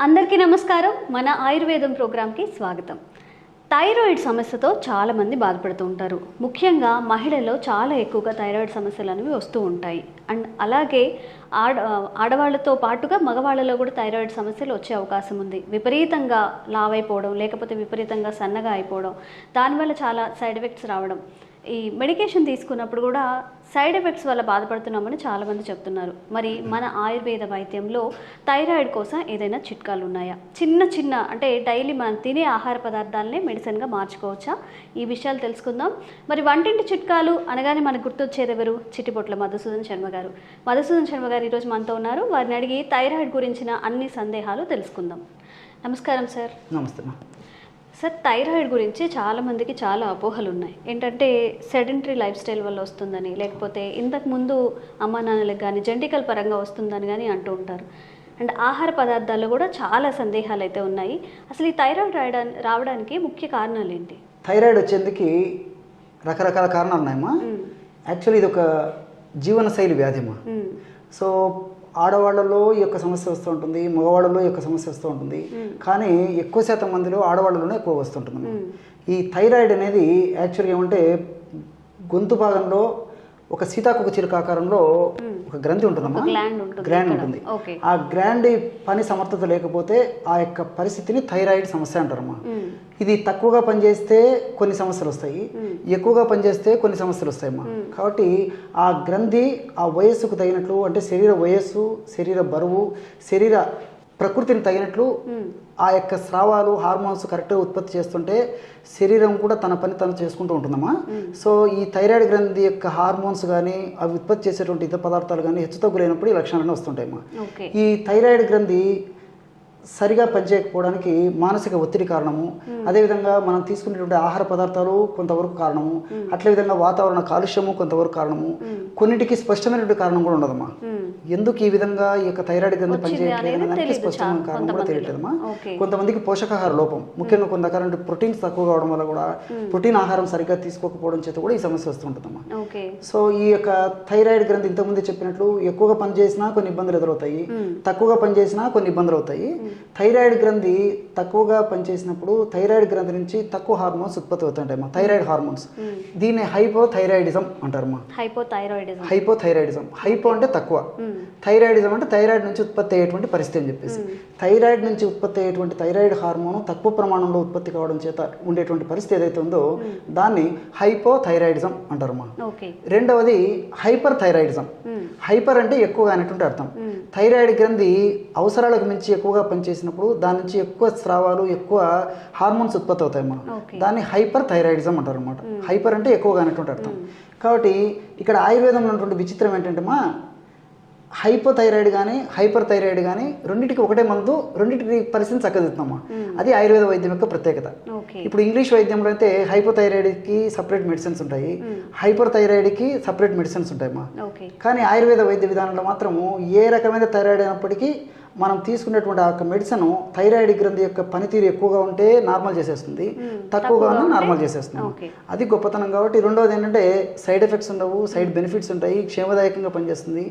అందరికీ నమస్కారం. మన ఆయుర్వేదం ప్రోగ్రామ్కి స్వాగతం. థైరాయిడ్ సమస్యతో చాలామంది బాధపడుతూ ఉంటారు. ముఖ్యంగా మహిళల్లో చాలా ఎక్కువగా థైరాయిడ్ సమస్యలు అనేవి వస్తూ ఉంటాయి. అండ్ అలాగే ఆడవాళ్ళతో పాటుగా మగవాళ్ళలో కూడా థైరాయిడ్ సమస్యలు వచ్చే అవకాశం ఉంది. విపరీతంగా లావైపోవడం, లేకపోతే విపరీతంగా సన్నగా అయిపోవడం, దానివల్ల చాలా సైడ్ ఎఫెక్ట్స్ రావడం, ఈ మెడికేషన్ తీసుకున్నప్పుడు కూడా సైడ్ ఎఫెక్ట్స్ వల్ల బాధపడుతున్నామని చాలామంది చెప్తున్నారు. మరి మన ఆయుర్వేద వైద్యంలో థైరాయిడ్ కోసం ఏదైనా చిట్కాలు ఉన్నాయా? చిన్న అంటే డైలీ మనం తినే ఆహార పదార్థాలనే మెడిసిన్గా మార్చుకోవచ్చా? ఈ విషయాలు తెలుసుకుందాం. మరి వంటింటి చిట్కాలు అనగానే మనకు గుర్తొచ్చేది ఎవరు? చిట్టిపొట్ల మధుసూదన్ శర్మ గారు. మధుసూదన్ శర్మ గారు ఈరోజు మనతో ఉన్నారు. వారిని అడిగి థైరాయిడ్ గురించిన అన్ని సందేహాలు తెలుసుకుందాం. నమస్కారం సార్. నమస్తే. సార్, థైరాయిడ్ గురించి చాలామందికి చాలా అపోహలు ఉన్నాయి. ఏంటంటే సెడెంటరీ లైఫ్ స్టైల్ వల్ల వస్తుందని, లేకపోతే ఇంతకుముందు అమ్మా నాన్నలకు కానీ జెనెటికల్ పరంగా వస్తుందని కానీ అంటూ ఉంటారు. అండ్ ఆహార పదార్థాల్లో కూడా చాలా సందేహాలు అయితే ఉన్నాయి. అసలు ఈ థైరాయిడ్ రావడానికి ముఖ్య కారణాలు ఏంటి? థైరాయిడ్ వచ్చేందుకు రకరకాల కారణాలు ఉన్నాయమ్మా. యాక్చువల్లీ ఇది ఒక జీవనశైలి వ్యాధిమా. సో ఆడవాళ్ళలో ఈ యొక్క సమస్య వస్తూ ఉంటుంది, మగవాళ్ళలో ఈ యొక్క సమస్య వస్తూ ఉంటుంది. కానీ ఎక్కువ శాతం మందిలో ఆడవాళ్ళలోనే ఎక్కువ వస్తుంటుంది. ఈ థైరాయిడ్ అనేది యాక్చువల్గా ఏమంటే గొంతు భాగంలో ఒక సీతాకోక చిలుక ఆకారంలో ఒక గ్రంథి ఉంటుందమ్మా, గ్రాండ్ ఉంటుంది. ఆ గ్రాండ్ పని సమర్థత లేకపోతే ఆ యొక్క పరిస్థితిని థైరాయిడ్ సమస్య అంటారమ్మా. ఇది తక్కువగా పనిచేస్తే కొన్ని సమస్యలు వస్తాయి, ఎక్కువగా పనిచేస్తే కొన్ని సమస్యలు వస్తాయమ్మా. కాబట్టి ఆ గ్రంథి ఆ వయస్సుకు తగినట్లు, అంటే శరీర వయస్సు, శరీర బరువు, శరీర ప్రకృతిని తగినట్లు ఆ యొక్క స్రావాలు, హార్మోన్స్ కరెక్ట్గా ఉత్పత్తి చేస్తుంటే శరీరం కూడా తన పని తను చేసుకుంటూ ఉంటుందమ్మా. సో ఈ థైరాయిడ్ గ్రంథి యొక్క హార్మోన్స్ కానీ అవి ఉత్పత్తి చేసేటువంటి ఇతర పదార్థాలు కానీ హెచ్చుతగ్గులైనప్పుడు ఈ లక్షణాలన్నీ వస్తుంటాయమ్మా. ఈ థైరాయిడ్ గ్రంథి సరిగా పనిచేయకపోవడానికి మానసిక ఒత్తిడి కారణము, అదేవిధంగా మనం తీసుకునేటువంటి ఆహార పదార్థాలు కొంతవరకు కారణము, అట్లే విధంగా వాతావరణ కాలుష్యము కొంతవరకు కారణము, కొన్నిటికి స్పష్టమైనటువంటి కారణం కూడా ఉండదమ్మా. ఎందుకు ఈ విధంగా ఈ యొక్క థైరాయిడ్ గ్రంథి పనిచేయట్లేదు దానికి స్పష్టమైన కారణం కూడా తెలియట్లేదమ్మా. కొంతమందికి పోషకాహార లోపం, ముఖ్యంగా కొంతకాలం ప్రోటీన్స్ తక్కువ కావడం వల్ల కూడా, ప్రోటీన్ ఆహారం సరిగ్గా తీసుకోకపోవడం చేత కూడా ఈ సమస్య వస్తుంటుందమ్మా. సో ఈ యొక్క థైరాయిడ్ గ్రంథి ఇంతకుముందు చెప్పినట్లు ఎక్కువగా పనిచేసినా కొన్ని ఇబ్బందులు ఎదురవుతాయి, తక్కువగా పనిచేసినా కొన్ని ఇబ్బందులు అవుతాయి. థైరాయిడ్ గ్రంథి తక్కువగా పనిచేసినప్పుడు థైరాయిడ్ గ్రంథి నుంచి తక్కువ హార్మోన్స్ ఉత్పత్తి అవుతుంటాయమ్మా, థైరాయిడ్ హార్మోన్స్. దీన్ని హైపోథైరాయిడిజం అంటారమ్మా. హైపోథైరాయిడిజం. హైపో అంటే తక్కువ, థైరాయిడిజం అంటే థైరాయిడ్ నుంచి ఉత్పత్తి అయ్యేటువంటి పరిస్థితి అని చెప్పేసి. థైరాయిడ్ నుంచి ఉత్పత్తి అయ్యేటువంటి థైరాయిడ్ హార్మోన్ తక్కువ ప్రమాణంలో ఉత్పత్తి కావడం చేత ఉండేటువంటి పరిస్థితి ఏదైతే ఉందో దాన్ని హైపోథైరాయిడిజం అంటారమ్మా. రెండవది హైపర్ థైరాయిడిజం. హైపర్ అంటే ఎక్కువగా అనేటువంటి అర్థం. థైరాయిడ్ గ్రంథి అవసరాలకు మించి ఎక్కువగా పనిచేసినప్పుడు దాని నుంచి ఎక్కువ స్రావాలు, ఎక్కువ హార్మోన్స్ ఉత్పత్తి అవుతాయమ్మా. దాన్ని హైపర్ థైరాయిడిజం అంటారు అనమాట. హైపర్ అంటే ఎక్కువగా అనేటువంటి అర్థం. కాబట్టి ఇక్కడ ఆయుర్వేదంలో ఉన్నటువంటి విచిత్రం ఏంటంటే మా హైపోథైరాయిడ్ కానీ హైపర్ థైరాయిడ్ కానీ రెండింటికి ఒకటే మందు, రెండింటికి పరిస్థితిని చక్కదిద్దామా. అది ఆయుర్వేద వైద్యం యొక్క ప్రత్యేకత. ఇప్పుడు ఇంగ్లీష్ వైద్యంలో అయితే హైపోథైరాయిడ్కి సపరేట్ మెడిసిన్స్ ఉంటాయి, హైపర్ థైరాయిడ్కి సపరేట్ మెడిసిన్స్ ఉంటాయమ్మా. కానీ ఆయుర్వేద వైద్య విధానంలో మాత్రము ఏ రకమైన థైరాయిడ్ అయినప్పటికీ మనం తీసుకునేటువంటి ఆ యొక్క మెడిసిన్ థైరాయిడ్ గ్రంథి యొక్క పనితీరు ఎక్కువగా ఉంటే నార్మల్ చేసేస్తుంది, తక్కువగా ఉన్నా నార్మల్ చేసేస్తుంది. అది గొప్పతనం. కాబట్టి రెండవది ఏంటంటే సైడ్ ఎఫెక్ట్స్ ఉండవు, సైడ్ బెనిఫిట్స్ ఉంటాయి, క్షేమదాయకంగా పనిచేస్తుంది.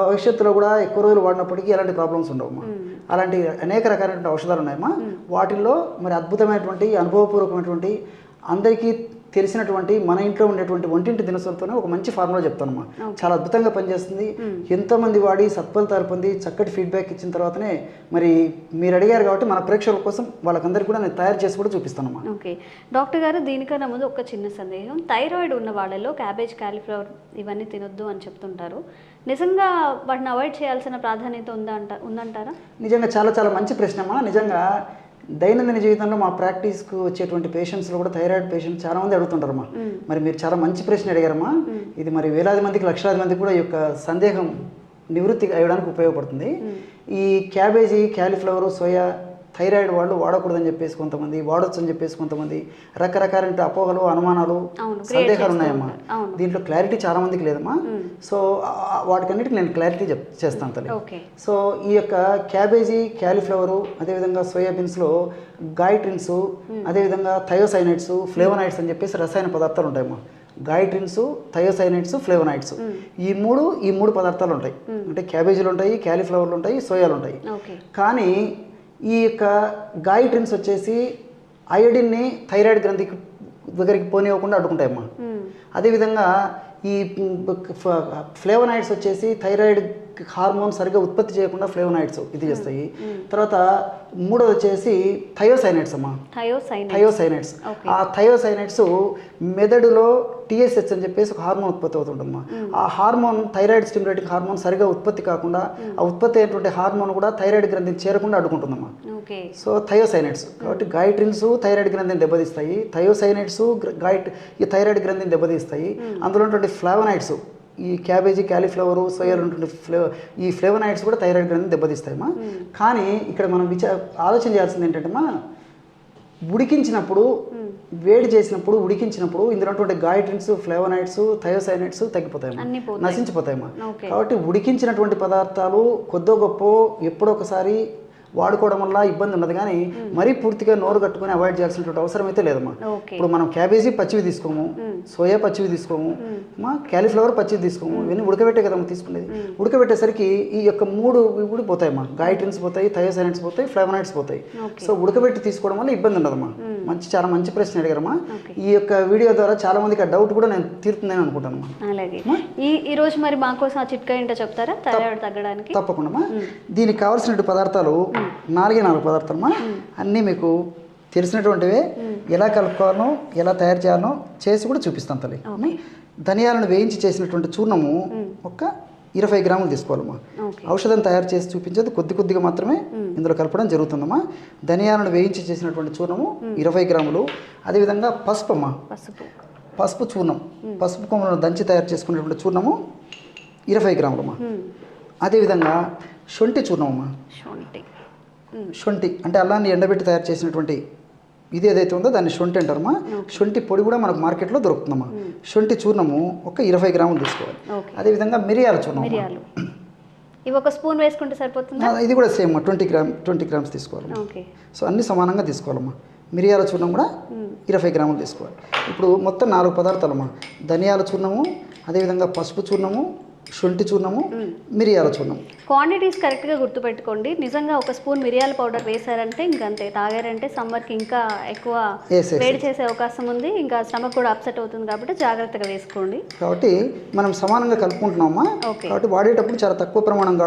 భవిష్యత్తులో కూడా ఎక్కువ రోజులు వాడినప్పటికీ ఎలాంటి ప్రాబ్లమ్స్ ఉండవమ్మా. అలాంటి అనేక రకాలైనటువంటి ఔషధాలు ఉన్నాయమ్మా. వాటిల్లో మరి అద్భుతమైనటువంటి అనుభవపూర్వకమైనటువంటి అందరికీ తెలిసినటువంటి మన ఇంట్లో ఉండేటువంటి వంటింటి దినసంతోనే ఒక మంచి ఫార్ములా చెప్తానమ్మా. చాలా అద్భుతంగా పనిచేస్తుంది. ఎంతోమంది వాడి సత్ఫలితాలు పొంది చక్కటి ఫీడ్బ్యాక్ ఇచ్చిన తర్వాతనే మరి మీరు అడిగారు కాబట్టి మన ప్రేక్షకుల కోసం వాళ్ళకందరికీ కూడా నేను తయారు చేసి కూడా చూపిస్తానమ్మా. ఓకే డాక్టర్ గారు, దీనికన్నా ముందు ఒక చిన్న సందేహం. థైరాయిడ్ ఉన్న వాళ్ళలో క్యాబేజ్, కాలీఫ్లవర్ ఇవన్నీ తినొద్దు అని చెప్తుంటారు. నిజంగా వాటిని అవాయిడ్ చేయాల్సిన ప్రాధాన్యత ఉందంటారా? నిజంగా చాలా చాలా మంచి ప్రశ్నమ్మా. నిజంగా దైనందిన జీవితంలో మా ప్రాక్టీస్కు వచ్చేటువంటి పేషెంట్స్లో కూడా థైరాయిడ్ పేషెంట్స్ చాలా మంది అడుగుతుంటారమ్మా. మరి మీరు చాలా మంచి ప్రశ్న అడిగారమ్మా. ఇది మరి వేలాది మందికి, లక్షలాది మందికి కూడా ఈ యొక్క సందేహం నివృత్తి అయ్యడానికి ఉపయోగపడుతుంది. ఈ క్యాబేజీ, క్యాలీఫ్లవర్, సోయా థైరాయిడ్ వాళ్ళు వాడకూడదని చెప్పేసి కొంతమంది, వాడొచ్చు అని చెప్పేసి కొంతమంది, రకరకాల అపోహలు, అనుమానాలు, సందేహాలు ఉన్నాయమ్మా. దీంట్లో క్లారిటీ చాలా మందికి లేదమ్మా. సో వాటికన్నిటికి నేను క్లారిటీ చేస్తాను తల్లి. సో ఈ యొక్క క్యాబేజీ, క్యాలీఫ్లవరు, అదేవిధంగా సోయాబీన్స్లో గాయిట్రిన్స్, అదేవిధంగా థయోసైనైడ్స్, ఫ్లేవనాయిడ్స్ అని చెప్పేసి రసాయన పదార్థాలు ఉంటాయమ్మా. గాయిట్రిన్స్, థయోసైనైడ్స్, ఫ్లేవనాయిడ్స్, ఈ మూడు పదార్థాలు ఉంటాయి. అంటే క్యాబేజీలు ఉంటాయి, క్యాలీఫ్లవర్లు ఉంటాయి, సోయాలు ఉంటాయి. కానీ ఈ యొక్క గాయిట్రిన్స్ వచ్చేసి అయోడిన్ని థైరాయిడ్ గ్రంథికి దగ్గరికి పోనివ్వకుండా అడ్డుకుంటాయమ్మా. అదేవిధంగా ఈ ఫ్లేవనాయిడ్స్ వచ్చేసి థైరాయిడ్ హార్మోన్ సరిగ్గా ఉత్పత్తి చేయకుండా ఫ్లేవనాయిడ్స్ ఇది చేస్తాయి. తర్వాత మూడోది వచ్చేసి థయోసైనైడ్స్ అమ్మా. థయోసైనైడ్స్. ఆ థయోసైనైడ్స్ మెదడులో టీఎస్హెచ్ అని చెప్పేసి ఒక హార్మోన్ ఉత్పత్తి అవుతుందమ్మా. ఆ హార్మోన్ థైరాయిడ్ స్టిమ్యులేటింగ్ హార్మోన్ సరిగా ఉత్పత్తి కాకుండా ఆ ఉత్పత్తి అయినటువంటి హార్మోన్ కూడా థైరాయిడ్ గ్రంథిని చేరకుండా అడ్డుకుంటుందమ్మా. సో థయోసైనైడ్స్ కాబట్టి గాయిట్రిన్స్ థైరాయిడ్ గ్రంథిని దెబ్బతీస్తాయి, థయోసైనైడ్స్ ఈ థైరాయిడ్ గ్రంథిని దెబ్బతీస్తాయి. అందులో ఉన్నటువంటి ఫ్లేవనాయిడ్స్ ఈ క్యాబేజీ, క్యాలీఫ్లవరు, సోయాలు ఉన్నటువంటి ఈ ఫ్లేవనాయిడ్స్ కూడా థైరాయిడ్ గ్రంథిని దెబ్బతీస్తాయమ్మా. కానీ ఇక్కడ మనం ఆలోచన చేయాల్సింది ఏంటంటే ఉడికించినప్పుడు వేడి చేసినప్పుడు ఉడికించినప్పుడు ఇందులో ఉన్నటువంటి గాయిట్రిన్స్, ఫ్లేవనాయిడ్స్, థయోసైనైడ్స్ తగ్గిపోతాయమ్మా, నశించిపోతాయమ్మా. కాబట్టి ఉడికించినటువంటి పదార్థాలు కొద్దో గొప్ప ఎప్పుడో ఒకసారి వాడుకోవడం వల్ల ఇబ్బంది ఉన్నది, కానీ మరీ పూర్తిగా నోరు కట్టుకుని అవాయిడ్ చేయాల్సినటువంటి అవసరం అయితే లేదమ్మా. ఇప్పుడు మనం క్యాబేజీ పచ్చివి తీసుకోము, సోయా పచ్చివి తీసుకోము, క్యాలీఫ్లవర్ పచ్చివి తీసుకోము, ఇవన్నీ ఉడకబెట్టే కదమ్మా తీసుకునేది. ఉడకబెట్టేసరికి ఈ యొక్క మూడు కూడా పోతాయమ్మా, గాయిట్రిన్స్ పోతాయి, థయోసైనైడ్స్ పోతాయి, ఫ్లేవనాయిడ్స్ పోతాయి. సో ఉడకబెట్టి తీసుకోవడం వల్ల ఇబ్బంది ఉండదమ్మా. చాలా మంచి ప్రశ్న అడిగారమ్మా. ఈ యొక్క వీడియో ద్వారా చాలా మందికి ఆ డౌట్ కూడా నేను తీరుతుందని అనుకుంటాను. అలాగే ఈ రోజు మరి మాకోసం ఆ చిట్కా ఏంటో చెప్తారా థైరాయిడ్ తగ్గడానికి? తప్పకుండా. దీనికి కావాల్సిన పదార్థాలు 4 పదార్థాలమ్మా. అన్నీ మీకు తెలిసినటువంటివే. ఎలా కలుపుకోవాలో ఎలా తయారు చేయాలో చేసి కూడా చూపిస్తాను తల్లి. ధనియాలను వేయించి చేసినటువంటి చూర్ణము ఒక 20 గ్రాములు తీసుకోవాలమ్మా. ఔషధం తయారు చేసి చూపించేది కొద్దిగా మాత్రమే ఇందులో కలపడం జరుగుతుందమ్మా. ధనియాలను వేయించి చేసినటువంటి చూర్ణము 20 గ్రాములు. అదేవిధంగా పసుపు అమ్మా, పసుపు చూర్ణం, పసుపు కొమ్మలను దంచి తయారు చేసుకునేటువంటి చూర్ణము 20 గ్రాములమ్మా. అదేవిధంగా శొంఠి చూర్ణం అమ్మా. శొంఠి అంటే అల్లాన్ని ఎండబెట్టి తయారు చేసినటువంటి ఇది ఏదైతే ఉందో దాన్ని శొంఠి అంటారమ్మా. శొంఠి పొడి కూడా మనకు మార్కెట్లో దొరుకుతుందమ్మా. శొంఠి చూర్ణము ఒక 20 గ్రాములు తీసుకోవాలి. అదేవిధంగా మిరియాల చూర్ణం, ఇవి ఒక స్పూన్ వేసుకుంటే సరిపోతుందా? ఇది కూడా సేమ్ 20 గ్రామ్స్ తీసుకోవాలి. సో అన్ని సమానంగా తీసుకోవాలమ్మా. మిరియాల చూర్ణం కూడా 20 గ్రాములు తీసుకోవాలి. ఇప్పుడు మొత్తం 4 పదార్థాలమ్మా. ధనియాల చూర్ణము, అదేవిధంగా పసుపు చూర్ణము, శొంఠి చూర్ణము, మిరియాల చూర్ణం. క్వాంటిటీస్ కరెక్ట్గా గుర్తుపెట్టుకోండి. నిజంగా ఒక స్పూన్ మిరియాల పౌడర్ వేసారంటే ఇంకంతే, తాగారంటే సమ్మర్కి ఇంకా ఎక్కువ వేడి చేసే అవకాశం ఉంది, ఇంకా స్టమక్ కూడా అప్సెట్ అవుతుంది, కాబట్టి జాగ్రత్తగా వేసుకోండి. కాబట్టి మనం సమానంగా కలుపుకుంటున్నామా, కాబట్టి వాడేటప్పుడు చాలా తక్కువ ప్రమాణం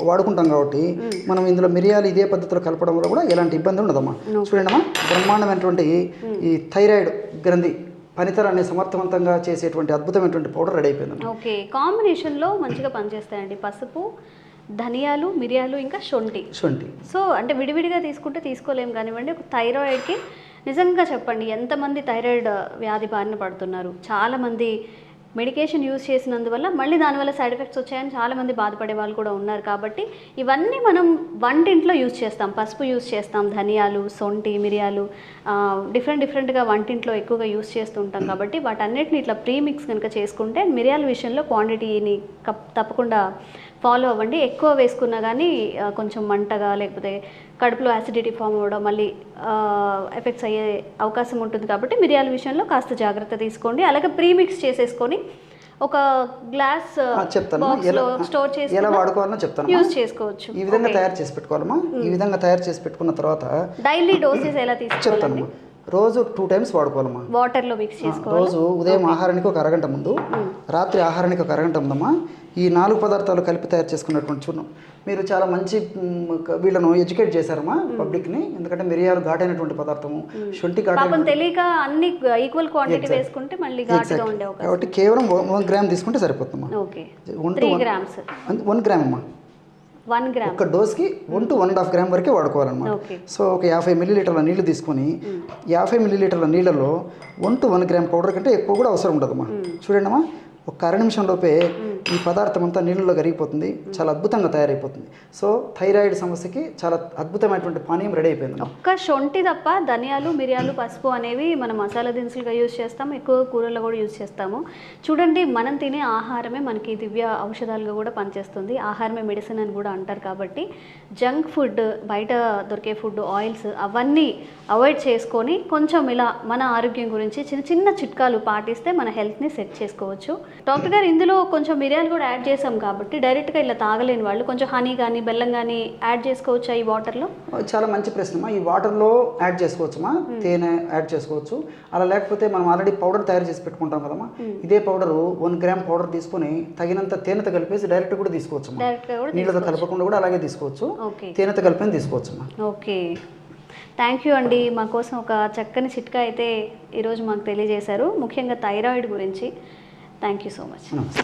వాడుకుంటాం కాబట్టి మనం ఇందులో మిరియాలు ఇదే పద్ధతిలో కలపడం వల్ల కూడా ఎలాంటి ఇబ్బంది ఉండదమ్మా. చూడండి అమ్మా, బ్రహ్మాండమైనటువంటి ఈ థైరాయిడ్ గ్రంథి పనితరాన్ని సమర్థవంతంగా చేసేటువంటి అద్భుతమైనటువంటి పౌడర్ రెడీ అయిపోయింది. ఓకే, కాంబినేషన్లో మంచిగా పనిచేస్తాయండి పసుపు, ధనియాలు, మిరియాలు, ఇంకా శొంఠి. సో అంటే విడివిడిగా తీసుకుంటే తీసుకోలేము కానివ్వండి. ఒక థైరాయిడ్కి నిజంగా చెప్పండి, ఎంతమంది థైరాయిడ్ వ్యాధి బారిన పడుతున్నారు. చాలామంది మెడికేషన్ యూజ్ చేసినందువల్ల మళ్ళీ దానివల్ల సైడ్ ఎఫెక్ట్స్ వచ్చాయని చాలామంది బాధపడే వాళ్ళు కూడా ఉన్నారు. కాబట్టి ఇవన్నీ మనం వంటింట్లో యూజ్ చేస్తాం. పసుపు యూజ్ చేస్తాం, ధనియాలు, శొంఠి, మిరియాలు డిఫరెంట్గా వంటింట్లో ఎక్కువగా యూజ్ చేస్తుంటాం. కాబట్టి వాటన్నిటిని ఇట్లా ప్రీమిక్స్ కనుక చేసుకుంటే మిరియాల విషయంలో క్వాంటిటీని తప్పకుండా ఫాలో అవ్వండి. ఎక్కువ వేసుకున్నా కానీ కొంచెం మంటగా, లేకపోతే కడుపులో యాసిడిటీ ఫామ్ అవ్వడం, మళ్ళీ ఎఫెక్ట్స్ అయ్యే అవకాశం ఉంటుంది. కాబట్టి మిరియాల విషయంలో కాస్త జాగ్రత్త తీసుకోండి. అలాగే ప్రీమిక్స్ చేసేసుకొని ఒక గ్లాస్ స్టోర్ చేసి ఎలా వాడుకోవాలో చెప్తాను, యూజ్ చేసుకోవచ్చు. ఈ విధంగా తయారు చేసి పెట్టుకోవాలమ్మా. ఈ విధంగా తయారు చేసి పెట్టుకున్న తర్వాత డైలీ డోసెస్ ఎలా తీసుకోవాలండి? రోజు 2 టైమ్స్ వాడుకోవాలమ్మా. వాటర్లో మిక్స్ చేసుకోవాలి. రోజు ఉదయం ఆహారానికి ఒక అరగంట ముందు, రాత్రి ఆహారానికి ఒక అరగంట ముందమ్మా ఈ 4 పదార్థాలు కలిపి తయారు చేసుకున్నటువంటి చూర్ణం. మీరు చాలా మంచి వీళ్ళను ఎడ్యుకేట్ చేశారమ్మా పబ్లిక్ని. ఎందుకంటే మిరియాలు ఘాటైనటువంటి పదార్థము, శొంఠి ఘాటైన, తెలియక అన్ని ఈక్వల్ క్వాంటిటీ వేసుకుంటే మళ్ళీ ఘాటుగా ఉండే అవకాశం. కాబట్టి కేవలం 1 గ్రామ్ తీసుకుంటే సరిపోతుందమ్మా. 3 గ్రామ్స్ 1 గ్రామ్ అమ్మా. 1 గ్రామ్ ఒక డోస్కి 1 to 1.5 గ్రామ్ వరకే వాడుకోవాలన్నమాట. సో ఒక 50 మిల్లీలీటర్ల నీళ్లు తీసుకొని 50 మిల్లీలీటర్ల నీళ్ళలో 1 to 1 గ్రామ్ పౌడర్ కంటే ఎక్కువ కూడా అవసరం ఉండదమ్మా. చూడండి అమ్మా, ఒక అర నిమిషంలోపే ఈ పదార్థం అంతా నీళ్ళలో కరిగిపోతుంది, చాలా అద్భుతంగా తయారైపోతుంది. సో థైరాయిడ్ సమస్యకి చాలా అద్భుతమైనటువంటి పానీయం రెడీ అయిపోయింది. ఒక్క శొంఠి తప్ప ధనియాలు, మిరియాలు, పసుపు అనేవి మనం మసాలా దినుసులుగా యూజ్ చేస్తాము, ఎక్కువ కూరల్లో కూడా యూజ్ చేస్తాము. చూడండి, మనం తినే ఆహారమే మనకి దివ్య ఔషధాలుగా కూడా పనిచేస్తుంది. ఆహారమే మెడిసిన్ అని కూడా అంటారు. కాబట్టి జంక్ ఫుడ్, బయట దొరికే ఫుడ్, ఆయిల్స్ అవన్నీ అవాయిడ్ చేసుకొని కొంచెం ఇలా మన ఆరోగ్యం గురించి చిన్న చిన్న చిట్కాలు పాటిస్తే మన హెల్త్ని సెట్ చేసుకోవచ్చు. డాక్టర్ గారు, ఇందులో కొంచెం మిరియాలు కూడా యాడ్ చేసాం కాబట్టి డైరెక్ట్గా ఇలా తాగలేని వాళ్ళు కొంచెం హనీ కానీ బెల్లం కానీ యాడ్ చేసుకోవచ్చా ఈ వాటర్లో? చాలా మంచి ప్రశ్నమా. ఈ వాటర్లో యాడ్ చేసుకోవచ్చుమా, తేనె యాడ్ చేసుకోవచ్చు. అలా లేకపోతే మనం ఆల్రెడీ పౌడర్ తయారు చేసి పెట్టుకుంటాం కదమ్మా, ఇదే పౌడరు 1 గ్రామ్ పౌడర్ తీసుకొని తగినంత తేనెతో కలిపేసి డైరెక్ట్ కూడా తీసుకోవచ్చు. నీళ్ళతో కలపకుండా కూడా అలాగే తీసుకోవచ్చు, తేనెతో కలిపి తీసుకోవచ్చుమా. ఓకే, థ్యాంక్ యూ అండి. మా కోసం ఒక చక్కని చిట్కా అయితే ఈరోజు మాకు తెలియజేశారు, ముఖ్యంగా థైరాయిడ్ గురించి. Thank you so much. నమస్తే.